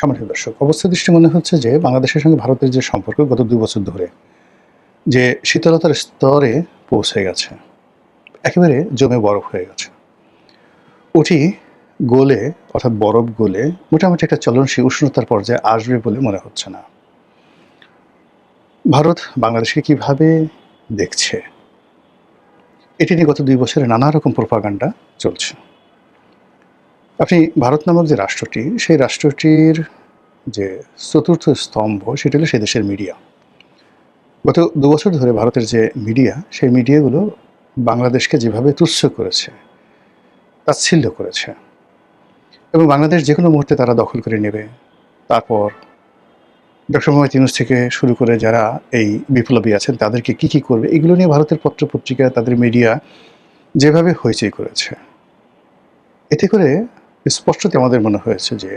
সম্মানিত দর্শক, অবস্থা দৃষ্টি মনে হচ্ছে যে বাংলাদেশের সঙ্গে ভারতের যে সম্পর্ক গত ২ বছর ধরে যে শীতলতার স্তরে পৌঁছে গেছে, একেবারে জমে বরফ হয়ে গেছে। ওটি গলে অর্থাৎ বরফ গলে মোটামুটি একটা চলনশীল উষ্ণতার পর্যায়ে আসবে বলে মনে হচ্ছে না। ভারত বাংলাদেশকে কিভাবে দেখছে, এটি নিয়ে গত ২ বছরে নানা রকম প্রোপাগান্ডা চলছে। আপনি ভারত নামক যে রাষ্ট্রটি, সেই রাষ্ট্রটির যে চতুর্থ স্তম্ভ সেটা হলো সে দেশের মিডিয়া। গত ২ বছর ধরে ভারতের যে মিডিয়া, সেই মিডিয়াগুলো বাংলাদেশকে যেভাবে তুচ্ছ করেছে, তাচ্ছিল্য করেছে এবং বাংলাদেশ যেকোনো মুহূর্তে তারা দখল করে নেবে। তারপর ডক্টর মোহাম্মদ ইউনূস থেকে শুরু করে যারা এই বিপ্লবী আছেন তাদেরকে কী করবে, এগুলো নিয়ে ভারতের পত্রপত্রিকা, তাদের মিডিয়া যেভাবে হইচই করেছে, এতে করে স্পষ্টতই আমাদের মনে হয়েছে যে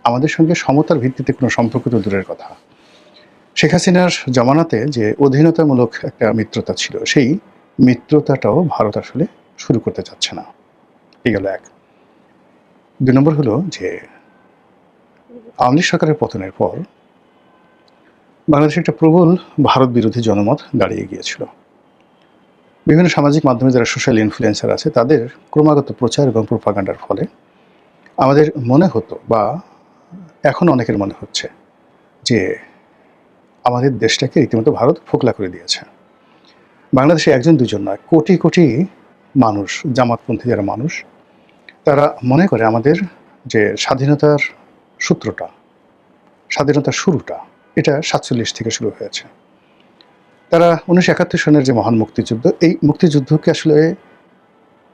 আমাদের সঙ্গে সমতার ভিত্তিতে কোনো সম্পর্ক তো দূরের কথা। শেখ হাসিনার জমানাতে যে অধীনতামূলক একটা মিত্রতা ছিল, সেই মিত্রতাটাও ভারত আসলে শুরু করতে চাচ্ছে না। এই গেল এক। ২ নম্বর হলো যে আওয়ামী লীগ সরকারের পতনের পর বাংলাদেশে একটা প্রবল ভারত বিরোধী জনমত দাঁড়িয়ে গিয়েছিল। বিভিন্ন সামাজিক মাধ্যমে যারা সোশ্যাল ইনফ্লুয়েন্সার আছে তাদের ক্রমাগত প্রচার এবং প্রোপাগান্ডার ফলে আমাদের মনে হতো, বা এখন অনেকের মনে হচ্ছে, যে আমাদের দেশটাকে রীতিমতো ভারত ফোকলা করে দিয়েছে। বাংলাদেশে একজন দুজন নয়, কোটি কোটি মানুষ, জামাতপন্থী যারা মানুষ, তারা মনে করে আমাদের যে স্বাধীনতার সূত্রটা, স্বাধীনতার শুরুটা, এটা ৪৭ থেকে শুরু হয়েছে। তারা ১৯৭১ সনের যে মহান মুক্তিযুদ্ধ, এই মুক্তিযুদ্ধকে আসলে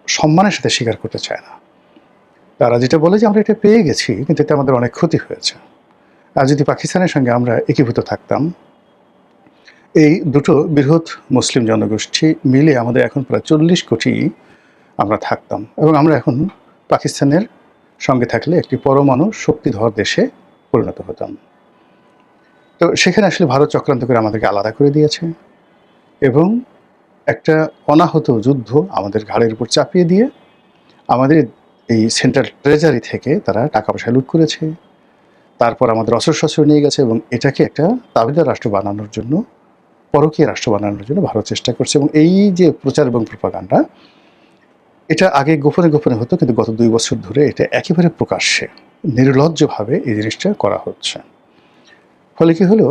সম্মানের সাথে স্বীকার করতে চায় না। তারা যেটা বলে যে আমরা এটা পেয়ে গেছি, কিন্তু এতে আমাদের অনেক ক্ষতি হয়েছে। আর যদি পাকিস্তানের সঙ্গে আমরা একীভূত থাকতাম, এই দুটো বৃহৎ মুসলিম জনগোষ্ঠী মিলে আমাদের এখন প্রায় ৪০ কোটি আমরা থাকতাম এবং আমরা এখন পাকিস্তানের সঙ্গে থাকলে একটি পরমাণু শক্তিধর দেশে পরিণত হতাম। তো সেখানে আসলে ভারত চক্রান্ত করে আমাদেরকে আলাদা করে দিয়েছে এবং একটা অনাহত যুদ্ধ আমাদের ঘাড়ের উপর চাপিয়ে দিয়ে আমাদের এই সেন্ট্রাল ট্রেজারি থেকে তারা টাকা পয়সা লুট করেছে। তারপর আমাদের অস্ত্রশস্ত্র নিয়ে গেছে এবং এটাকে একটা তাবেদার রাষ্ট্র বানানোর জন্য, পরকীয় রাষ্ট্র বানানোর জন্য ভারত চেষ্টা করছে। এবং এই যে প্রচার এবং প্রোপাগান্ডা, এটা আগে গোপনে গোপনে হতো, কিন্তু গত ২ বছর ধরে এটা একেবারে প্রকাশ্যে নির্লজ্জভাবে এই জিনিসটা করা হচ্ছে। ফলে কি হলো,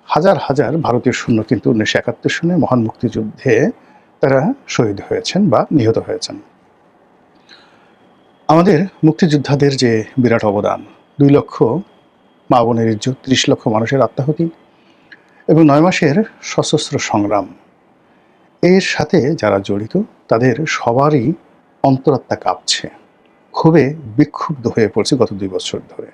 হাজার হাজার ভারতীয় সৈন্য কিন্তু ১৯৭১ সনে মহান মুক্তিযুদ্ধে তারা শহীদ হয়েছেন বা নিহত হয়েছেন। আমাদের মুক্তিযোদ্ধাদের যে বিরাট অবদান, ২ লক্ষ মা বোনের ইজ্জত, ৩০ লক্ষ মানুষের আত্মাহুতি এবং ৯ মাসের সশস্ত্র সংগ্রাম, এর সাথে যারা জড়িত তাদের সবারই অন্তরাত্মা কাঁপছে, ক্ষোভে বিক্ষুব্ধ হয়ে পড়ছে গত ২ বছর ধরে।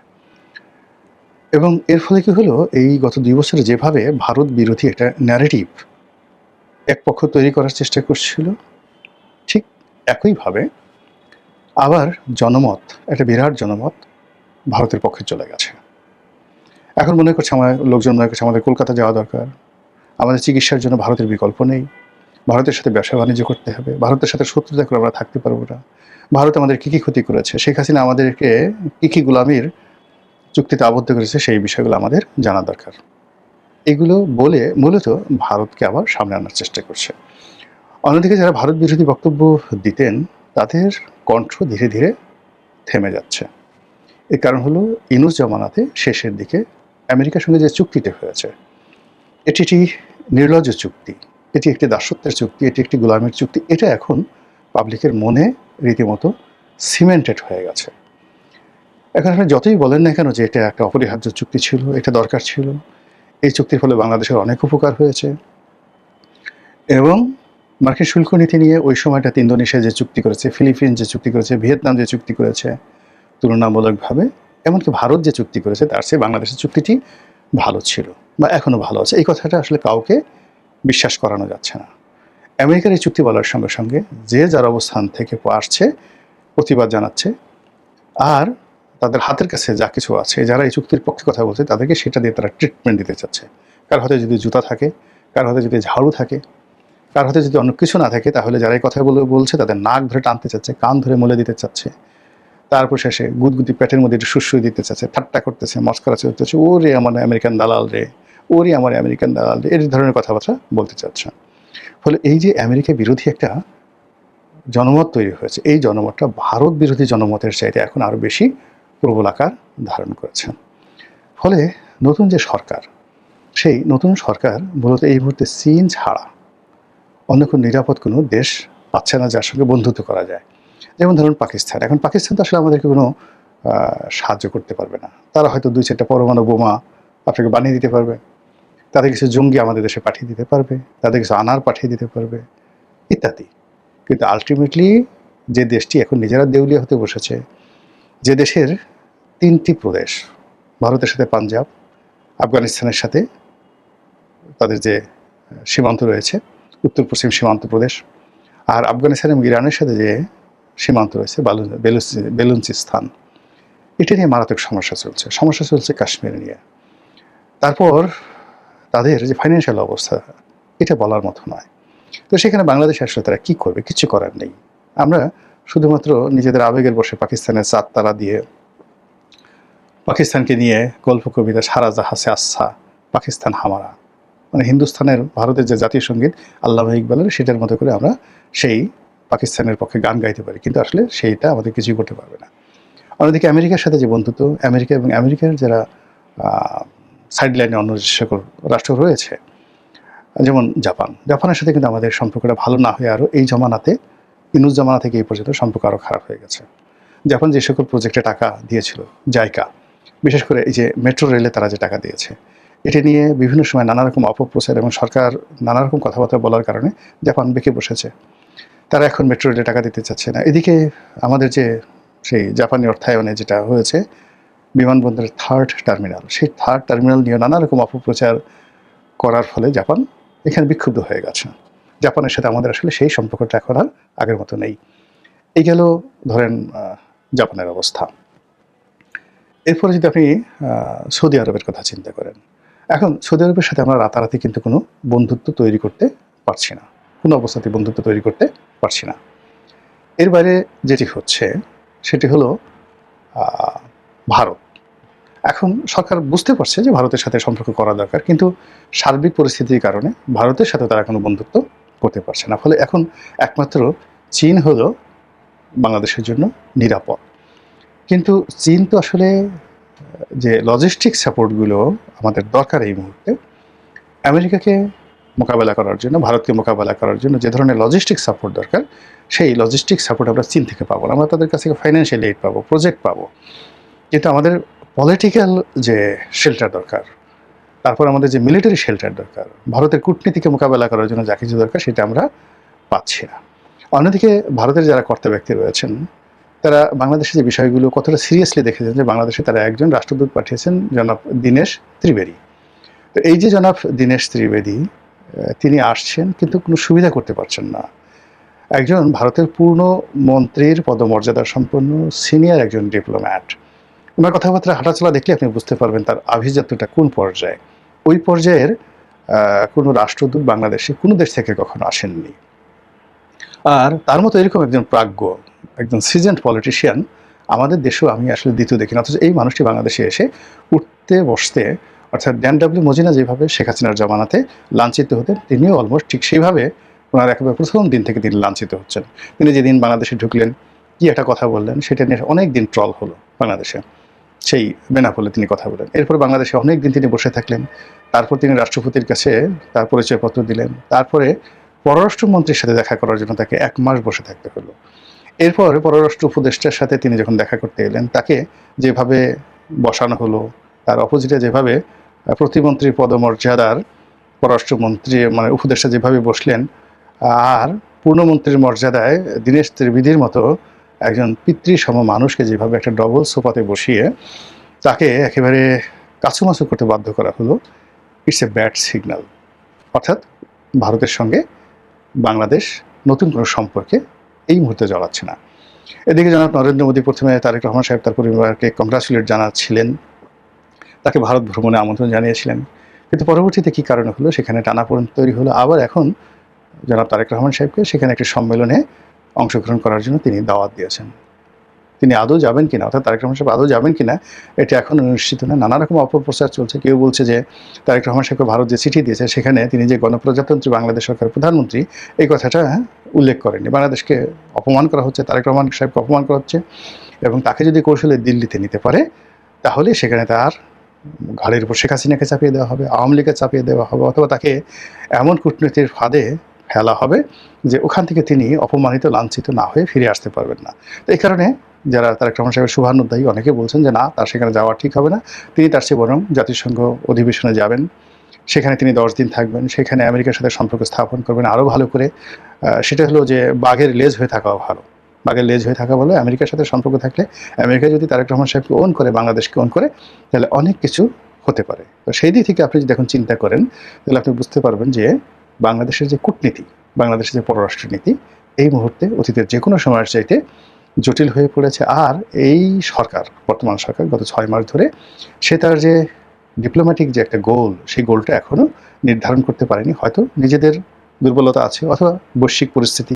এবং এর ফলে কি হলো, এই গত ২ বছরে যেভাবে ভারত বিরোধী একটা ন্যারেটিভ এক পক্ষ তৈরি করার চেষ্টা করছিল, ঠিক একইভাবে আবার জনমত, একটা বিরাট জনমত ভারতের পক্ষে চলে গেছে। এখন মনে করছে লোকজন মনে করছে আমাদের কলকাতা যাওয়া দরকার, আমাদের চিকিৎসার জন্য ভারতের বিকল্প নেই, ভারতের সাথে ব্যবসা বাণিজ্য করতে হবে, ভারতের সাথে শত্রুতা করে আমরা থাকতে পারবো না, ভারত আমাদের কী কী ক্ষতি করেছে, শেখ হাসিনা আমাদেরকে কী কী গোলামির চুক্তিতে আবদ্ধ করেছে, সেই বিষয়গুলো আমাদের জানা দরকার। এগুলো বলে মূলত ভারতকে আবার সামনে আনার চেষ্টা করছে। অন্যদিকে যারা ভারত বিরোধী বক্তব্য দিতেন তাদের কণ্ঠ ধীরে ধীরে থেমে যাচ্ছে। এর কারণ হলো, ইউনূস জমানাতে শেষের দিকে আমেরিকার সঙ্গে যে চুক্তিটা হয়েছে, এটি একটি নির্লজ্জ চুক্তি, এটি একটি দাসত্বের চুক্তি, এটি একটি গোলামের চুক্তি। এটা এখন পাবলিকের মনে রীতিমতো সিমেন্টেড হয়ে গেছে। এখন আপনি যতই বলেন না কেন যে এটা একটা অপরিহার্য চুক্তি ছিল, এটা দরকার ছিল, এই চুক্তির ফলে বাংলাদেশের অনেক উপকার হয়েছে, এবং মার্কিন শুল্ক নীতি নিয়ে ওই সময়টাতে ইন্দোনেশিয়া যে চুক্তি করেছে, ফিলিপিন্স যে চুক্তি করেছে, ভিয়েতনাম যে চুক্তি করেছে, তুলনামূলকভাবে এমনকি ভারত যে চুক্তি করেছে তার চেয়ে বাংলাদেশের চুক্তিটি ভালো ছিল বা এখনও ভালো আছে, এই কথাটা আসলে কাউকে বিশ্বাস করানো যাচ্ছে না। আমেরিকার এই চুক্তি বলার সঙ্গে সঙ্গে যে যার অবস্থান থেকে আসছে প্রতিবাদ জানাচ্ছে, আর তাদের হাতের কাছে যা কিছু আছে, যারা এই চুক্তির পক্ষে কথা বলছে তাদেরকে সেটা দিয়ে তারা ট্রিটমেন্ট দিতে চাচ্ছে। কার হাতে যদি জুতা থাকে, কার হাতে যদি ঝাড়ু থাকে, কার হাতে যদি অন্য কিছু না থাকে, তাহলে যারা এই কথা বলছে তাদের নাক ধরে টানতে চাচ্ছে, কান ধরে মলে দিতে চাচ্ছে, তারপর শেষে গুদগুদি পেটের মধ্যে একটু সুশ্রয় দিতে চাচ্ছে, ঠাট্টা করতেছে, মস্করা চলতেছে, ওরে আমার আমেরিকান দালাল রে, ওরে আমার আমেরিকান দালাল রে, এই ধরনের কথাবার্তা বলতে চাচ্ছে। ফলে এই যে আমেরিকা বিরোধী একটা জনমত তৈরি হয়েছে, এই জনমতটা ভারত বিরোধী জনমতের চাইতে এখন আরও বেশি প্রবল আকার ধারণ করেছে। ফলে নতুন যে সরকার, সেই নতুন সরকার মূলত এই মুহূর্তে চীন ছাড়া অন্য কোনো নিরাপদ কোনো দেশ পাচ্ছে না যার সঙ্গে বন্ধুত্ব করা যায়। যেমন ধরুন পাকিস্তান। এখন পাকিস্তান তো আসলে আমাদেরকে কোনো সাহায্য করতে পারবে না। তারা হয়তো ২-৪টা পরমাণু বোমা আপনাকে বানিয়ে দিতে পারবে, তাদের কিছু জঙ্গি আমাদের দেশে পাঠিয়ে দিতে পারবে, তাদের কিছু আনার পাঠিয়ে দিতে পারবে ইত্যাদি। কিন্তু আলটিমেটলি যে দেশটি এখন নিজেরা দেউলিয়া হতে বসেছে, যে দেশের ৩টি প্রদেশ, ভারতের সাথে পাঞ্জাব, আফগানিস্তানের সাথে তাদের যে সীমান্ত রয়েছে, উত্তর পশ্চিম সীমান্ত প্রদেশ, আর আফগানিস্তান এবং ইরানের সাথে যে সীমান্ত রয়েছে বেলুচিস্তান, এটা নিয়ে মারাত্মক সমস্যা চলছে কাশ্মীর নিয়ে। তারপর তাদের যে ফাইন্যান্সিয়াল অবস্থা, এটা বলার মতো নয়। তো সেখানে বাংলাদেশ আসলে তারা কী করবে? কিছু করার নেই। আমরা শুধুমাত্র নিজেদের আবেগের বসে পাকিস্তানের চাঁদ তারা দিয়ে, পাকিস্তানকে নিয়ে গল্প কবিতা, সারা জাহাসে আচ্ছা, পাকিস্তান হামারা, মানে হিন্দুস্তানের ভারতের যে জাতীয় সঙ্গীত আল্লামা ইকবালের, সেটার মতো করে আমরা সেই পাকিস্তানের পক্ষে গান গাইতে পারি, কিন্তু আসলে সেইটা আমাদের কিছুই করতে পারবে না। অন্যদিকে আমেরিকার সাথে যে বন্ধুত্ব, আমেরিকা এবং আমেরিকার যারা সাইডলাইনে অন্য যে সকল রাষ্ট্র রয়েছে, যেমন জাপানের সাথে কিন্তু আমাদের সম্পর্কটা ভালো না হয়ে আরও এই জমানাতে, ইনুস জমানা থেকে এই পর্যন্ত সম্পর্ক আরও খারাপ হয়ে গেছে। জাপান যে সকল প্রজেক্টে টাকা দিয়েছিল, জাইকা, বিশেষ করে এই যে মেট্রো রেলে তারা যে টাকা দিয়েছে, এটি নিয়ে বিভিন্ন সময় নানা রকম অপপ্রচার এবং সরকার নানা রকম কথাবার্তা বলার কারণে জাপান বেঁকে বসেছে। তারা এখন মেট্রো রেলে টাকা দিতে চাচ্ছে না। এদিকে আমাদের যে সেই জাপানি অর্থায়নে যেটা হয়েছে বিমানবন্দরের 3rd টার্মিনাল, সেই 3rd টার্মিনাল নিয়ে নানা রকম অপপ্রচার করার ফলে জাপান এখানে বিক্ষুব্ধ হয়ে গেছে। জাপানের সাথে আমাদের আসলে সেই সম্পর্কটা এখন আর আগের মতো নেই। এই গেল ধরেন জাপানের অবস্থা। এরপরে যদি আপনি সৌদি আরবের কথা চিন্তা করেন, এখন সৌদি আরবের সাথে আমরা রাতারাতি কিন্তু কোনো বন্ধুত্ব তৈরি করতে পারছি না, কোনো অবস্থাতে বন্ধুত্ব তৈরি করতে পারছি না। এর বাইরে যেটি হচ্ছে সেটি হলো ভারত। এখন সরকার বুঝতে পারছে যে ভারতের সাথে সম্পর্ক করা দরকার, কিন্তু সার্বিক পরিস্থিতির কারণে ভারতের সাথে তারা কোনো বন্ধুত্ব করতে পারছে না। ফলে এখন একমাত্র চীন হলো বাংলাদেশের জন্য নিরাপদ। কিন্তু চীন তো আসলে যে লজিস্টিক সাপোর্টগুলো আমাদের দরকার এই মুহূর্তে, আমেরিকাকে মোকাবেলা করার জন্য, ভারতকে মোকাবেলা করার জন্য যে ধরনের লজিস্টিক সাপোর্ট দরকার, সেই লজিস্টিক সাপোর্ট আমরা চীন থেকে পাবো না। আমরা তাদের কাছ থেকে ফাইন্যান্সিয়াল এইড পাবো, প্রজেক্ট পাবো, কিন্তু আমাদের পলিটিক্যাল যে শেল্টার দরকার, তারপর আমাদের যে মিলিটারি শেল্টার দরকার, ভারতের কূটনীতিকে মোকাবেলা করার জন্য যা কিছু দরকার, সেটা আমরা পাচ্ছি না। অন্যদিকে ভারতের যারা কর্তা ব্যক্তি রয়েছেন, তারা বাংলাদেশের যে বিষয়গুলো কতটা সিরিয়াসলি দেখেছেন, যে বাংলাদেশে তারা একজন রাষ্ট্রদূত পাঠিয়েছেন, জনাব দীনেশ ত্রিবেদী। তো এই যে জনাব দীনেশ ত্রিবেদী, তিনি আসছেন কিন্তু কোনো সুবিধা করতে পারছেন না। একজন ভারতের পূর্ণ মন্ত্রীর পদমর্যাদা সম্পন্ন সিনিয়র একজন ডিপ্লোম্যাট, ওনার কথাবার্তা হাঁটাচলা দেখলে আপনি বুঝতে পারবেন তার আভিজাত্যটা কোন পর্যায়ে। ওই পর্যায়ের কোনো রাষ্ট্রদূত বাংলাদেশে কোনো দেশ থেকে কখনো আসেননি। আর তার মতো এরকম একজন প্রাজ্ঞ, একজন সিজেন্ট পলিটিশিয়ান আমাদের দেশেও আমি আসলে দ্বিতীয় দেখি না। অথচ এই মানুষটি বাংলাদেশে এসে উঠতে বসতে, অর্থাৎ ড্যান ডাব্লিউ মজিনা যেভাবে শেখ হাসিনার জামানাতে লাঞ্ছিত হতেন, তিনিও অলমোস্ট ঠিক সেইভাবে ওনার একেবারে প্রথম দিন থেকে তিনি লাঞ্ছিত হচ্ছেন। তিনি যেদিন বাংলাদেশে ঢুকলেন, কি একটা কথা বললেন, সেটা নিয়ে অনেক দিন ট্রল হলো বাংলাদেশে, সেই বেনাপোলে তিনি কথা বলেন। এরপর বাংলাদেশে অনেক দিন তিনি বসে থাকলেন, তারপর তিনি রাষ্ট্রপতির কাছে তার পরিচয়পত্র দিলেন, তারপরে পররাষ্ট্রমন্ত্রীর সাথে দেখা করার জন্য তাকে 1 মাস বসে থাকতে হলো। এরপর পররাষ্ট্র উপদেষ্টার সাথে তিনি যখন দেখা করতে এলেন, তাকে যেভাবে বসানো হলো, তার অপোজিটে যেভাবে প্রতিমন্ত্রীর পদমর্যাদার পররাষ্ট্রমন্ত্রী মানে উপদেষ্টা যেভাবে বসলেন, আর পূর্ণমন্ত্রীর মর্যাদায় দীনেশ ত্রিবেদীর মতো একজন পিতৃসম মানুষকে যেভাবে একটা ডবল সোফাতে বসিয়ে তাকে একেবারে কাছুমাছু করতে বাধ্য করা হলো, ইটস এ ব্যাড সিগন্যাল। অর্থাৎ ভারতের সঙ্গে বাংলাদেশ নতুন কোনো সম্পর্কে এই মুহূর্তে জড়াচ্ছে না। এদিকে জনাব নরেন্দ্র মোদী প্রথমে তারেক রহমান সাহেব তার পরিবারকে কংগ্রাচুলেট জানাচ্ছিলেন, তাকে ভারত ভ্রমণে আমন্ত্রণ জানিয়েছিলেন, কিন্তু পরবর্তীতে কী কারণে হলো সেখানে টানাপোড়েন তৈরি হলো। আবার এখন জনাব তারেক রহমান সাহেবকে সেখানে একটি সম্মেলনে অংশগ্রহণ করার জন্য তিনি দাওয়াত দিয়েছেন। তিনি আদৌ যাবেন কিনা, অর্থাৎ তারেক রহমান সাহেব আদৌ যাবেন কিনা এটা এখনো নিশ্চিত না। নানা রকম অপপ্রচার চলছে। কেউ বলছে যে তারেক রহমান সাহেবকে ভারত যে চিঠি দিয়েছে সেখানে তিনি যে গণপ্রজাতন্ত্রী বাংলাদেশ সরকারের প্রধানমন্ত্রী এই কথাটা উল্লেখ করেননি। বাংলাদেশকে অপমান করা হচ্ছে, তারেক রহমান সাহেবকে অপমান করা হচ্ছে, এবং তাকে যদি কৌশলে দিল্লিতে নিতে পারে তাহলে সেখানে তার ঘাড়ের উপর শেখ হাসিনাকে চাপিয়ে দেওয়া হবে, আওয়ামী লীগকে চাপিয়ে দেওয়া হবে, অথবা তাকে এমন কূটনীতির ফাঁদে ফেলা হবে যে ওখান থেকে তিনি অপমানিত লাঞ্ছিত না হয়ে ফিরে আসতে পারবেন না। তো এই কারণে যারা তারেক রহমান সাহেবের শুভানুধ্যায়ী অনেকে বলছেন যে না, তার সেখানে যাওয়া ঠিক হবে না, তিনি তার চেয়ে বরং জাতিসংঘ অধিবেশনে যাবেন, সেখানে তিনি 10 দিন থাকবেন, সেখানে আমেরিকার সাথে সম্পর্ক স্থাপন করবেন আরও ভালো করে। সেটা হলো যে বাঘের লেজ হয়ে থাকাও ভালো। বাঘের লেজ হয়ে থাকা বলে আমেরিকার সাথে সম্পর্ক থাকলে আমেরিকা যদি তারেক রহমান সাহেবকে ওন করে, বাংলাদেশকে ওন করে, তাহলে অনেক কিছু হতে পারে। তো সেই দিক থেকে আপনি যদি এখন চিন্তা করেন তাহলে আপনি বুঝতে পারবেন যে বাংলাদেশের যে কূটনীতি, বাংলাদেশের যে পররাষ্ট্রনীতি এই মুহূর্তে অতীতের যে কোনো সময়ের চাইতে জটিল হয়ে পড়েছে। আর এই সরকার, বর্তমান সরকার গত 6 মাস ধরে সে তার যে ডিপ্লোম্যাটিক যে একটা গোল, সেই গোলটা এখনও নির্ধারণ করতে পারেনি। হয়তো নিজেদের দুর্বলতা আছে অথবা বৈশ্বিক পরিস্থিতি